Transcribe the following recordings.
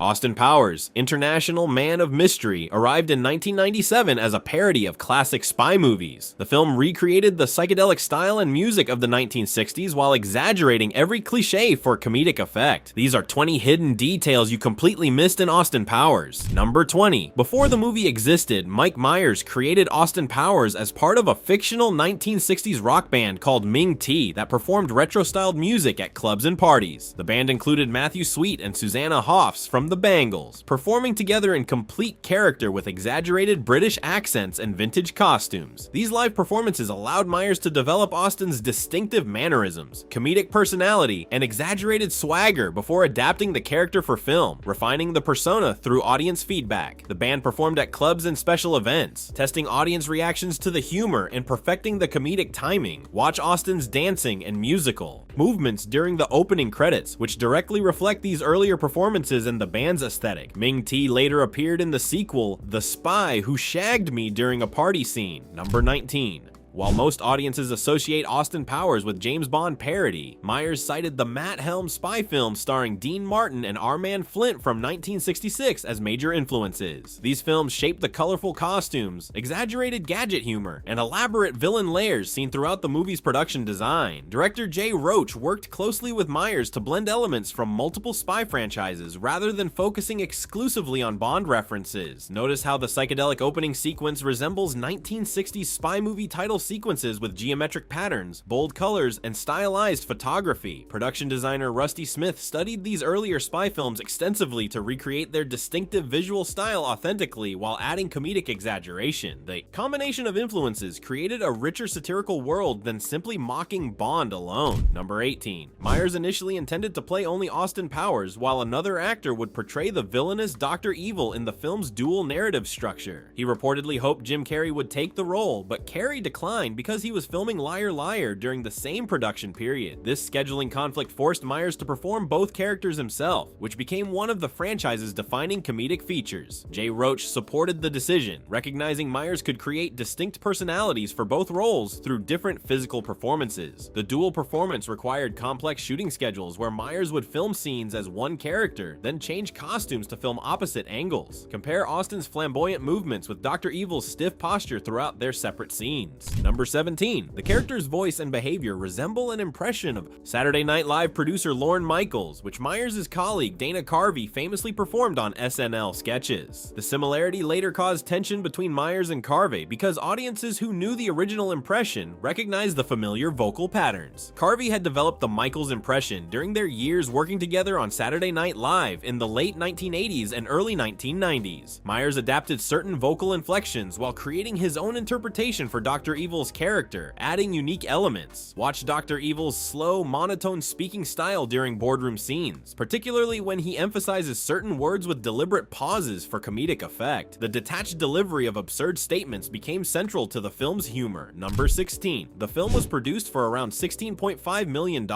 Austin Powers, International Man of Mystery, arrived in 1997 as a parody of classic spy movies. The film recreated the psychedelic style and music of the 1960s while exaggerating every cliché for comedic effect. These are 20 hidden details you completely missed in Austin Powers. Number 20. Before the movie existed, Mike Myers created Austin Powers as part of a fictional 1960s rock band called Ming Tea that performed retro-styled music at clubs and parties. The band included Matthew Sweet and Susanna Hoffs from the Bangles, performing together in complete character with exaggerated British accents and vintage costumes. These live performances allowed Myers to develop Austin's distinctive mannerisms, comedic personality, and exaggerated swagger before adapting the character for film, refining the persona through audience feedback. The band performed at clubs and special events, testing audience reactions to the humor and perfecting the comedic timing. Watch Austin's dancing and musical movements during the opening credits, which directly reflect these earlier performances and the band's aesthetic. Ming Tea later appeared in the sequel, The Spy Who Shagged Me during a party scene. Number 19. While most audiences associate Austin Powers with James Bond parody, Myers cited the Matt Helm spy film starring Dean Martin and our man Flint from 1966 as major influences. These films shaped the colorful costumes, exaggerated gadget humor, and elaborate villain layers seen throughout the movie's production design. Director Jay Roach worked closely with Myers to blend elements from multiple spy franchises rather than focusing exclusively on Bond references. Notice how the psychedelic opening sequence resembles 1960s spy movie title sequences with geometric patterns, bold colors, and stylized photography. Production designer Rusty Smith studied these earlier spy films extensively to recreate their distinctive visual style authentically while adding comedic exaggeration. The combination of influences created a richer satirical world than simply mocking Bond alone. Number 18. Myers initially intended to play only Austin Powers, while another actor would portray the villainous Dr. Evil in the film's dual narrative structure. He reportedly hoped Jim Carrey would take the role, but Carrey declined because he was filming Liar Liar during the same production period. This scheduling conflict forced Myers to perform both characters himself, which became one of the franchise's defining comedic features. Jay Roach supported the decision, recognizing Myers could create distinct personalities for both roles through different physical performances. The dual performance required complex shooting schedules where Myers would film scenes as one character, then change costumes to film opposite angles. Compare Austin's flamboyant movements with Dr. Evil's stiff posture throughout their separate scenes. Number 17. The character's voice and behavior resemble an impression of Saturday Night Live producer Lorne Michaels, which Myers' colleague Dana Carvey famously performed on SNL sketches. The similarity later caused tension between Myers and Carvey because audiences who knew the original impression recognized the familiar vocal patterns. Carvey had developed the Michaels impression during their years working together on Saturday Night Live in the late 1980s and early 1990s. Myers adapted certain vocal inflections while creating his own interpretation for Dr. Evil's character, adding unique elements. Watch Dr. Evil's slow, monotone speaking style during boardroom scenes, particularly when he emphasizes certain words with deliberate pauses for comedic effect. The detached delivery of absurd statements became central to the film's humor. Number 16. The film was produced for around $16.5 million,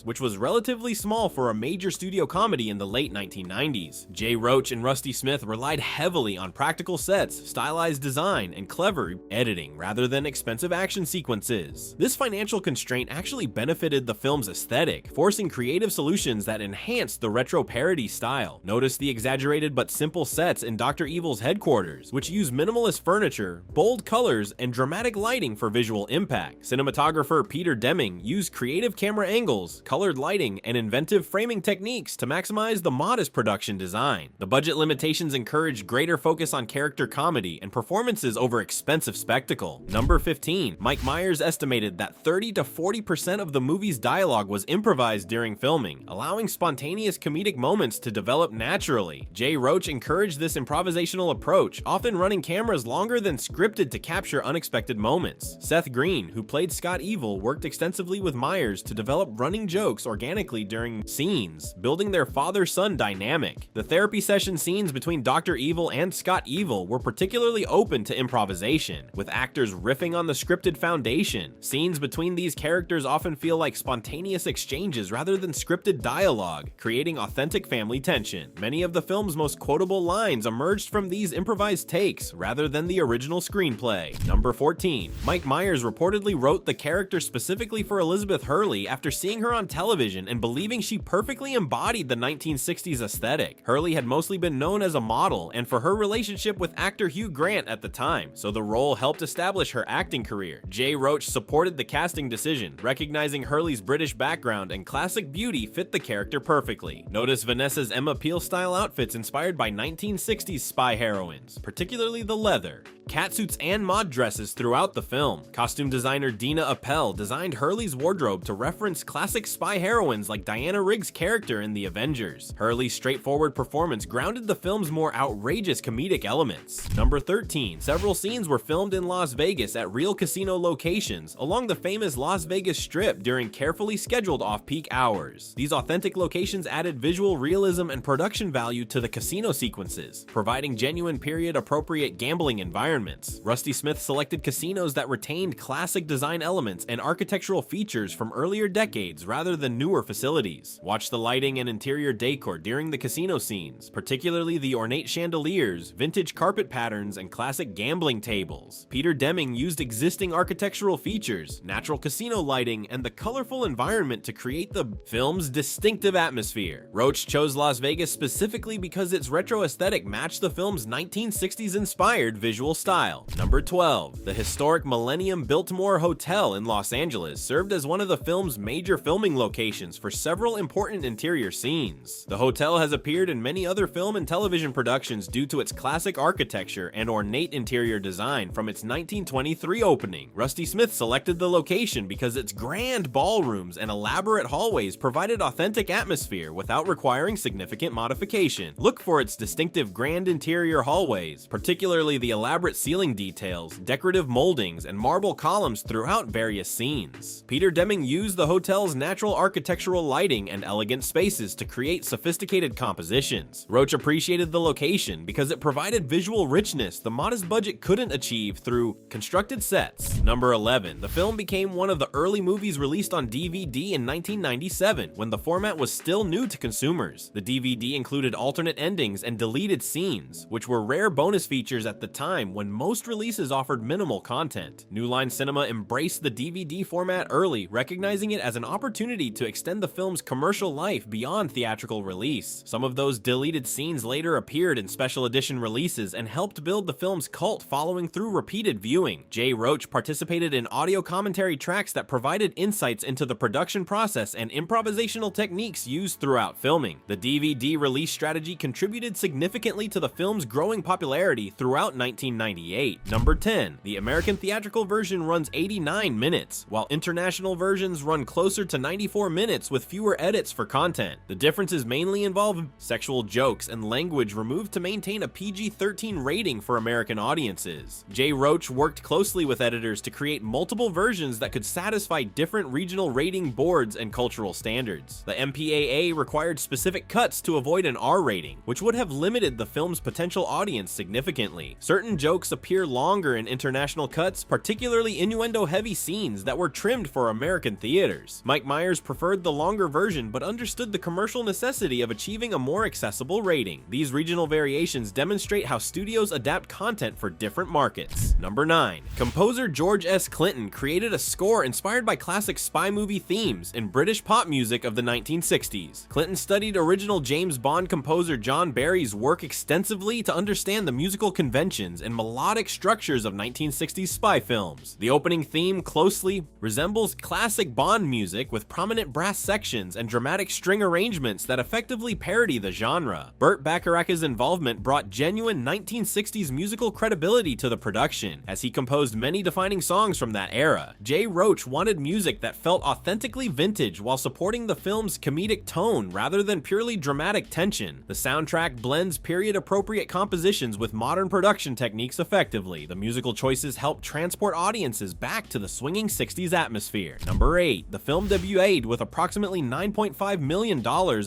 which was relatively small for a major studio comedy in the late 1990s. Jay Roach and Rusty Smith relied heavily on practical sets, stylized design, and clever editing rather than expensive action sequences. This financial constraint actually benefited the film's aesthetic, forcing creative solutions that enhanced the retro parody style. Notice the exaggerated but simple sets in Dr. Evil's headquarters, which use minimalist furniture, bold colors, and dramatic lighting for visual impact. Cinematographer Peter Deming used creative camera angles, colored lighting, and inventive framing techniques to maximize the modest production design. The budget limitations encouraged greater focus on character comedy and performances over expensive spectacle. Number 15. Mike Myers estimated that 30 to 40% of the movie's dialogue was improvised during filming, allowing spontaneous comedic moments to develop naturally. Jay Roach encouraged this improvisational approach, often running cameras longer than scripted to capture unexpected moments. Seth Green, who played Scott Evil, worked extensively with Myers to develop running jokes organically during scenes, building their father-son dynamic. The therapy session scenes between Dr. Evil and Scott Evil were particularly open to improvisation, with actors riffing on the scripted foundation. Scenes between these characters often feel like spontaneous exchanges rather than scripted dialogue, creating authentic family tension. Many of the film's most quotable lines emerged from these improvised takes rather than the original screenplay. Number 14. Mike Myers reportedly wrote the character specifically for Elizabeth Hurley after seeing her on television and believing she perfectly embodied the 1960s aesthetic. Hurley had mostly been known as a model and for her relationship with actor Hugh Grant at the time, so the role helped establish her acting career. Jay Roach supported the casting decision, recognizing Hurley's British background and classic beauty fit the character perfectly. Notice Vanessa's Emma Peel-style outfits inspired by 1960s spy heroines, particularly the leather. Catsuits and mod dresses throughout the film. Costume designer Dina Appel designed Hurley's wardrobe to reference classic spy heroines like Diana Rigg's character in The Avengers. Hurley's straightforward performance grounded the film's more outrageous comedic elements. Number 13. Several scenes were filmed in Las Vegas at real casino locations along the famous Las Vegas Strip during carefully scheduled off-peak hours. These authentic locations added visual realism and production value to the casino sequences, providing genuine period-appropriate gambling environments. Rusty Smith selected casinos that retained classic design elements and architectural features from earlier decades rather than newer facilities. Watch the lighting and interior decor during the casino scenes, particularly the ornate chandeliers, vintage carpet patterns, and classic gambling tables. Peter Deming used existing architectural features, natural casino lighting, and the colorful environment to create the film's distinctive atmosphere. Roach chose Las Vegas specifically because its retro aesthetic matched the film's 1960s-inspired visual style. Number 12. The historic Millennium Biltmore Hotel in Los Angeles served as one of the film's major filming locations for several important interior scenes. The hotel has appeared in many other film and television productions due to its classic architecture and ornate interior design from its 1923 opening. Rusty Smith selected the location because its grand ballrooms and elaborate hallways provided authentic atmosphere without requiring significant modification. Look for its distinctive grand interior hallways, particularly the elaborate ceiling details, decorative moldings, and marble columns throughout various scenes. Peter Deming used the hotel's natural architectural lighting and elegant spaces to create sophisticated compositions. Roach appreciated the location because it provided visual richness the modest budget couldn't achieve through constructed sets. Number 11. The film became one of the early movies released on DVD in 1997 when the format was still new to consumers. The DVD included alternate endings and deleted scenes, which were rare bonus features at the time when most releases offered minimal content. New Line Cinema embraced the DVD format early, recognizing it as an opportunity to extend the film's commercial life beyond theatrical release. Some of those deleted scenes later appeared in special edition releases and helped build the film's cult following through repeated viewing. Jay Roach participated in audio commentary tracks that provided insights into the production process and improvisational techniques used throughout filming. The DVD release strategy contributed significantly to the film's growing popularity throughout 1998. Number 10. The American theatrical version runs 89 minutes, while international versions run closer to 94 minutes with fewer edits for content. The differences mainly involve sexual jokes and language removed to maintain a PG-13 rating for American audiences. Jay Roach worked closely with editors to create multiple versions that could satisfy different regional rating boards and cultural standards. The MPAA required specific cuts to avoid an R rating, which would have limited the film's potential audience significantly. Certain jokes appear longer in international cuts, particularly innuendo-heavy scenes that were trimmed for American theaters. Mike Myers preferred the longer version but understood the commercial necessity of achieving a more accessible rating. These regional variations demonstrate how studios adapt content for different markets. Number 9. Composer George S. Clinton created a score inspired by classic spy movie themes in British pop music of the 1960s. Clinton studied original James Bond composer John Barry's work extensively to understand the musical conventions and melodic structures of 1960s spy films. The opening theme closely resembles classic Bond music with prominent brass sections and dramatic string arrangements that effectively parody the genre. Burt Bacharach's involvement brought genuine 1960s musical credibility to the production, as he composed many defining songs from that era. Jay Roach wanted music that felt authentically vintage while supporting the film's comedic tone rather than purely dramatic tension. The soundtrack blends period-appropriate compositions with modern production techniques effectively. The musical choices help transport audiences back to the swinging 60s atmosphere. Number 8. The film debuted with approximately $9.5 million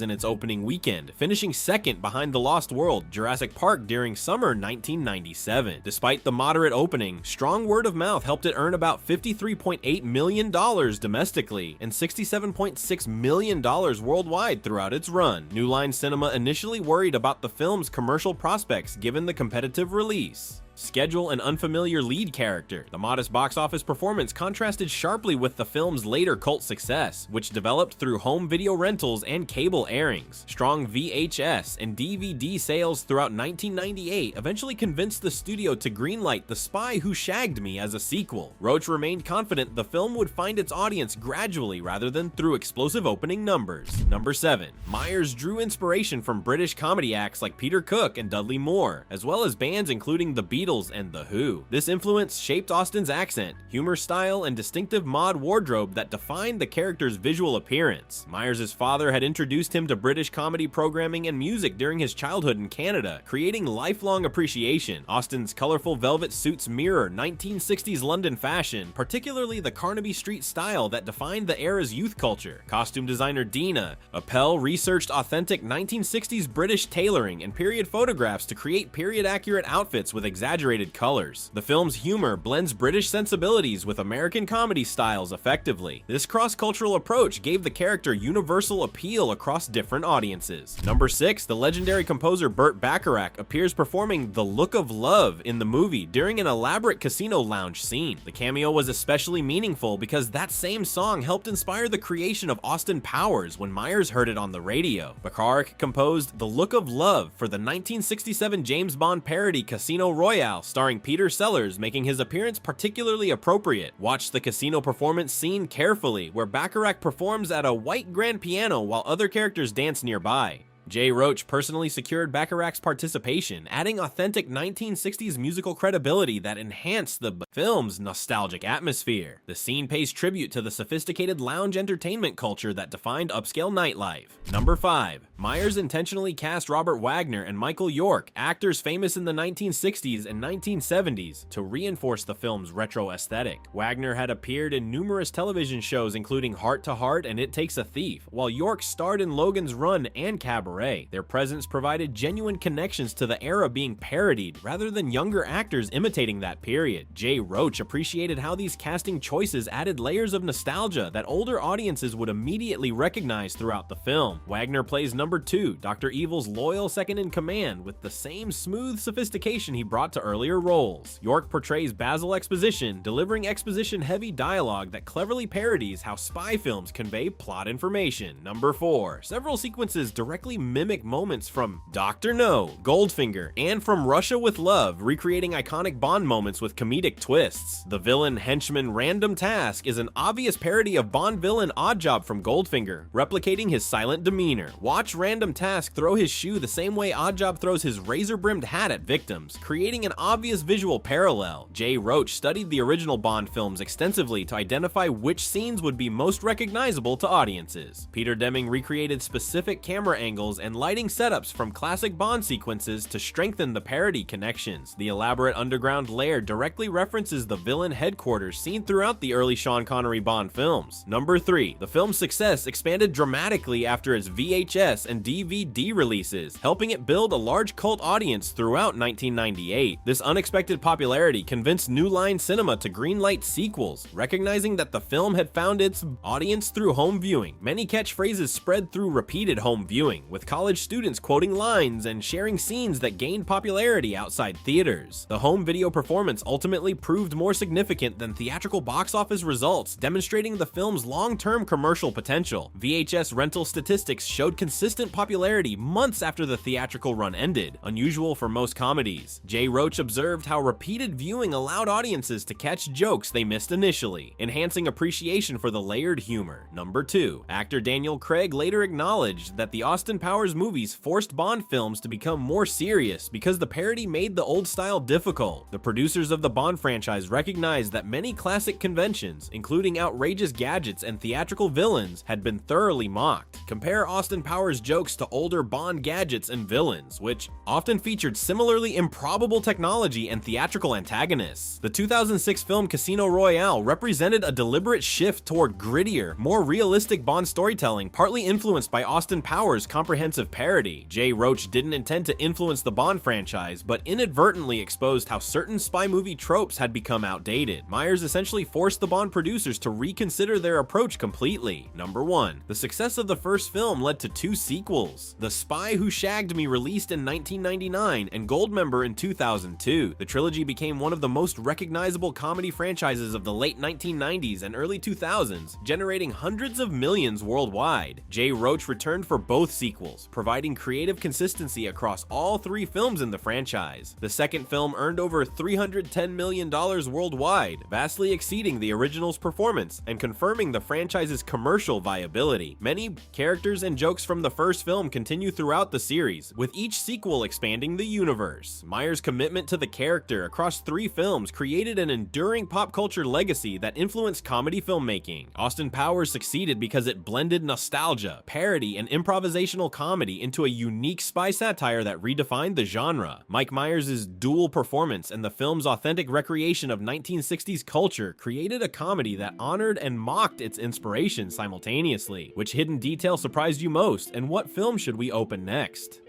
in its opening weekend, finishing second behind The Lost World: Jurassic Park during summer 1997. Despite the moderate opening, strong word-of-mouth mouth helped it earn about $53.8 million domestically and $67.6 million worldwide throughout its run. New Line Cinema initially worried about the film's commercial prospects given the competitive release. Schedule an unfamiliar lead character. The modest box office performance contrasted sharply with the film's later cult success, which developed through home video rentals and cable airings. Strong VHS and DVD sales throughout 1998 eventually convinced the studio to greenlight The Spy Who Shagged Me as a sequel. Roach remained confident the film would find its audience gradually rather than through explosive opening numbers. Number 7. Myers drew inspiration from British comedy acts like Peter Cook and Dudley Moore, as well as bands including the Beatles and The Who. This influence shaped Austin's accent, humor style, and distinctive mod wardrobe that defined the character's visual appearance. Myers' father had introduced him to British comedy programming and music during his childhood in Canada, creating lifelong appreciation. Austin's colorful velvet suits mirror 1960s London fashion, particularly the Carnaby Street style that defined the era's youth culture. Costume designer Dina Appel researched authentic 1960s British tailoring and period photographs to create period-accurate outfits with exaggerated colors. The film's humor blends British sensibilities with American comedy styles effectively. This cross-cultural approach gave the character universal appeal across different audiences. Number 6. The legendary composer Burt Bacharach appears performing The Look of Love in the movie during an elaborate casino lounge scene. The cameo was especially meaningful because that same song helped inspire the creation of Austin Powers when Myers heard it on the radio. Bacharach composed The Look of Love for the 1967 James Bond parody Casino Royale, starring Peter Sellers, making his appearance particularly appropriate. Watch the casino performance scene carefully, where Bacharach performs at a white grand piano while other characters dance nearby. Jay Roach personally secured Bacharach's participation, adding authentic 1960s musical credibility that enhanced the film's nostalgic atmosphere. The scene pays tribute to the sophisticated lounge entertainment culture that defined upscale nightlife. Number 5. Myers intentionally cast Robert Wagner and Michael York, actors famous in the 1960s and 1970s, to reinforce the film's retro aesthetic. Wagner had appeared in numerous television shows including Heart to Heart and It Takes a Thief, while York starred in Logan's Run and Cabaret. Their presence provided genuine connections to the era being parodied, rather than younger actors imitating that period. Jay Roach appreciated how these casting choices added layers of nostalgia that older audiences would immediately recognize throughout the film. Wagner plays number 2, Dr. Evil's loyal second-in-command, with the same smooth sophistication he brought to earlier roles. York portrays Basil Exposition, delivering exposition-heavy dialogue that cleverly parodies how spy films convey plot information. Number 4. Several sequences directly mimic moments from Dr. No, Goldfinger, and From Russia with Love, recreating iconic Bond moments with comedic twists. The villain henchman Random Task is an obvious parody of Bond villain Oddjob from Goldfinger, replicating his silent demeanor. Watch Random Task throw his shoe the same way Oddjob throws his razor-brimmed hat at victims, creating an obvious visual parallel. Jay Roach studied the original Bond films extensively to identify which scenes would be most recognizable to audiences. Peter Deming recreated specific camera angles and lighting setups from classic Bond sequences to strengthen the parody connections. The elaborate underground lair directly references the villain headquarters seen throughout the early Sean Connery Bond films. Number 3. The film's success expanded dramatically after its VHS and DVD releases, helping it build a large cult audience throughout 1998. This unexpected popularity convinced New Line Cinema to greenlight sequels, recognizing that the film had found its audience through home viewing. Many catchphrases spread through repeated home viewing, with college students quoting lines and sharing scenes that gained popularity outside theaters. The home video performance ultimately proved more significant than theatrical box office results, demonstrating the film's long-term commercial potential. VHS rental statistics showed consistent popularity months after the theatrical run ended, unusual for most comedies. Jay Roach observed how repeated viewing allowed audiences to catch jokes they missed initially, enhancing appreciation for the layered humor. Number 2. Actor Daniel Craig later acknowledged that the Austin Powers movies forced Bond films to become more serious because the parody made the old style difficult. The producers of the Bond franchise recognized that many classic conventions, including outrageous gadgets and theatrical villains, had been thoroughly mocked. Compare Austin Powers jokes to older Bond gadgets and villains, which often featured similarly improbable technology and theatrical antagonists. The 2006 film Casino Royale represented a deliberate shift toward grittier, more realistic Bond storytelling, partly influenced by Austin Powers' comprehensive comprehensive parody. Jay Roach didn't intend to influence the Bond franchise, but inadvertently exposed how certain spy movie tropes had become outdated. Myers essentially forced the Bond producers to reconsider their approach completely. Number 1. The success of the first film led to 2 sequels. The Spy Who Shagged Me released in 1999 and Goldmember in 2002. The trilogy became one of the most recognizable comedy franchises of the late 1990s and early 2000s, generating hundreds of millions worldwide. Jay Roach returned for both sequels, providing creative consistency across all 3 films in the franchise. The second film earned over $310 million worldwide, vastly exceeding the original's performance and confirming the franchise's commercial viability. Many characters and jokes from the first film continue throughout the series, with each sequel expanding the universe. Myers' commitment to the character across 3 films created an enduring pop culture legacy that influenced comedy filmmaking. Austin Powers succeeded because it blended nostalgia, parody, and improvisational comedy into a unique spy satire that redefined the genre. Mike Myers' dual performance and the film's authentic recreation of 1960s culture created a comedy that honored and mocked its inspiration simultaneously. Which hidden detail surprised you most, and what film should we open next?